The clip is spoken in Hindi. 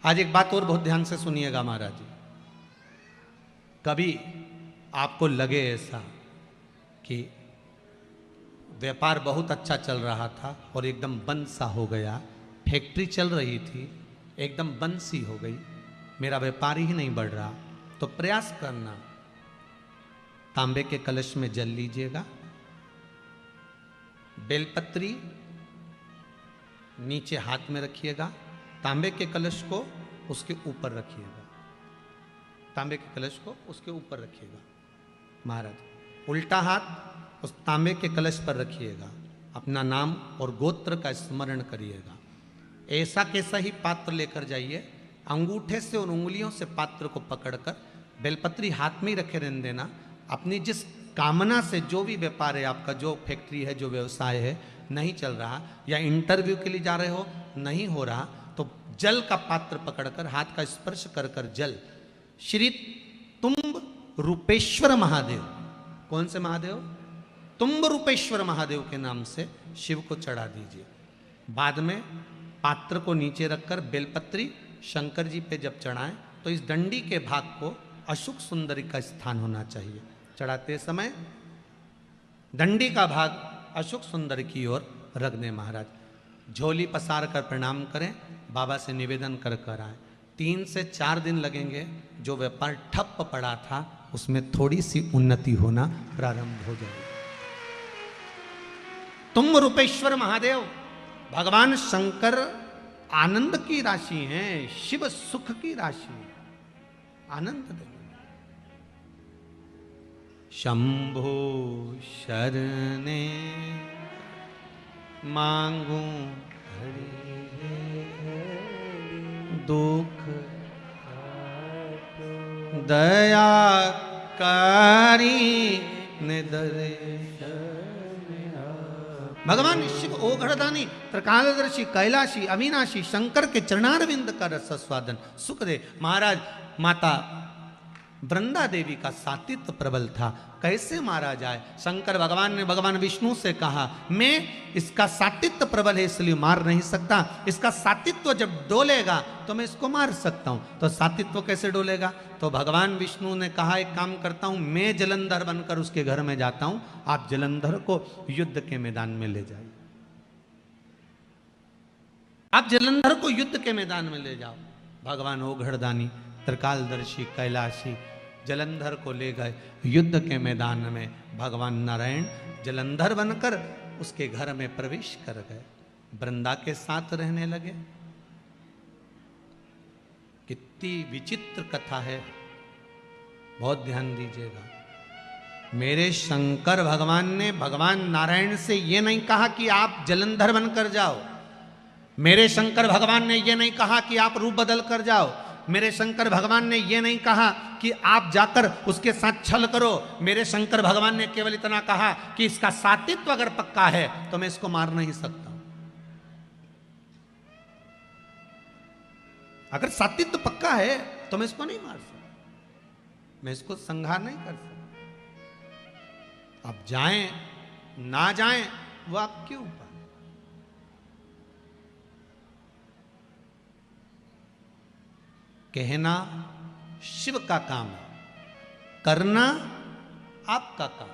आज एक बात और बहुत ध्यान से सुनिएगा महाराज जी। कभी आपको लगे ऐसा कि व्यापार बहुत अच्छा चल रहा था और एकदम बंद सा हो गया, फैक्ट्री चल रही थी एकदम बंद सी हो गई, मेरा व्यापार ही नहीं बढ़ रहा, तो प्रयास करना, तांबे के कलश में जल लीजिएगा, बेलपत्री नीचे हाथ में रखिएगा, तांबे के कलश को उसके ऊपर रखिएगा, तांबे के कलश को उसके ऊपर रखिएगा महाराज। उल्टा हाथ उस तांबे के कलश पर रखिएगा, अपना नाम और गोत्र का स्मरण करिएगा। ऐसा कैसा ही पात्र लेकर जाइए, अंगूठे से और उंगलियों से पात्र को पकड़कर बेलपत्री हाथ में ही रखे रहने देना। अपनी जिस कामना से जो भी व्यापार है आपका, जो फैक्ट्री है, जो व्यवसाय है नहीं चल रहा, या इंटरव्यू के लिए जा रहे हो नहीं हो रहा, तो जल का पात्र पकड़कर हाथ का स्पर्श कर कर जल श्री तुम्ब रूपेश्वर महादेव, कौन से महादेव? तुम्ब रूपेश्वर महादेव के नाम से शिव को चढ़ा दीजिए। बाद में पात्र को नीचे रखकर बेलपत्री शंकर जी पे जब चढ़ाएं तो इस डंडी के भाग को अशुक सुंदरी का स्थान होना चाहिए। चढ़ाते समय डंडी का भाग अशुक सुंदर की ओर रख दें महाराज। झोली पसार कर प्रणाम करें, बाबा से निवेदन कर कर आए। 3 से 4 दिन लगेंगे, जो व्यापार ठप पड़ा था उसमें थोड़ी सी उन्नति होना प्रारंभ हो जाएगी। तुम रूपेश्वर महादेव भगवान शंकर आनंद की राशि हैं, शिव सुख की राशि है, आनंद देंगे। शंभो शरणे मांगू दुख दया कारी भगवान शिव ओघड़दानी त्रिकालदर्शी कैलाशी अविनाशी शंकर के चरणारविंद का रस स्वादन सुख दे। महाराज माता वृंदा देवी का सातित्व प्रबल था, कैसे मारा जाए? शंकर भगवान ने भगवान विष्णु से कहा, मैं इसका सातित्व प्रबल है इसलिए मार नहीं सकता, इसका सातित्व जब डोलेगा तो मैं इसको मार सकता हूं। तो सातित्व कैसे डोलेगा? तो भगवान विष्णु ने कहा, एक काम करता हूं, मैं जलंधर बनकर उसके घर में जाता हूं, आप जलंधर को युद्ध के मैदान में ले जाइए। आप जलंधर को युद्ध के मैदान में ले जाओ। भगवान ओघड़दानी त्रिकालदर्शी कैलाशी जलंधर को ले गए युद्ध के मैदान में। भगवान नारायण जलंधर बनकर उसके घर में प्रवेश कर गए, वृंदा के साथ रहने लगे। कितनी विचित्र कथा है, बहुत ध्यान दीजिएगा। मेरे शंकर भगवान ने भगवान नारायण से यह नहीं कहा कि आप जलंधर बनकर जाओ, मेरे शंकर भगवान ने यह नहीं कहा कि आप रूप बदल कर जाओ, मेरे शंकर भगवान ने यह नहीं कहा कि आप जाकर उसके साथ छल करो। मेरे शंकर भगवान ने केवल इतना कहा कि इसका सातित्व अगर पक्का है तो मैं इसको मार नहीं सकता। अगर सातित्व पक्का है तो मैं इसको नहीं मार सकता, मैं इसको संहार नहीं कर सकता। अब जाएं ना जाएं वो आपके ऊपर। कहना शिव का काम है, करना आपका काम।